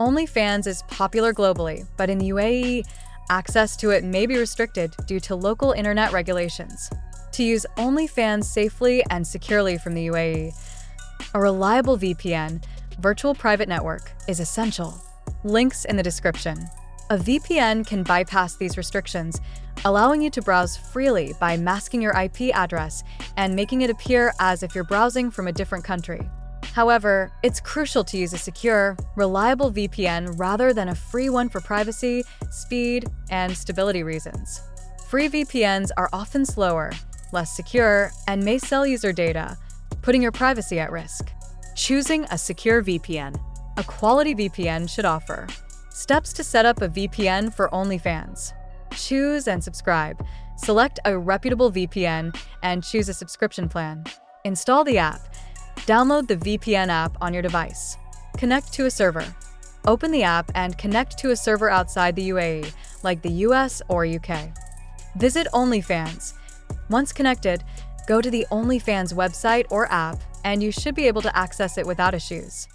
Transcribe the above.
OnlyFans is popular globally, but in the UAE, access to it may be restricted due to local internet regulations. To use OnlyFans safely and securely from the UAE, a reliable VPN, virtual private network, is essential. Links in the description. A VPN can bypass these restrictions, allowing you to browse freely by masking your IP address and making it appear as if you're browsing from a different country. However, it's crucial to use a secure, reliable VPN rather than a free one for privacy, speed, and stability reasons. Free VPNs are often slower, less secure, and may sell user data, putting your privacy at risk. Choosing a secure VPN. A quality VPN should offer steps to set up a VPN for OnlyFans. Choose and subscribe. Select a reputable VPN and choose a subscription plan. Install the app. Download the VPN app on your device. Connect to a server. Open the app and connect to a server outside the UAE, like the US or UK. Visit OnlyFans. Once connected, go to the OnlyFans website or app, and you should be able to access it without issues.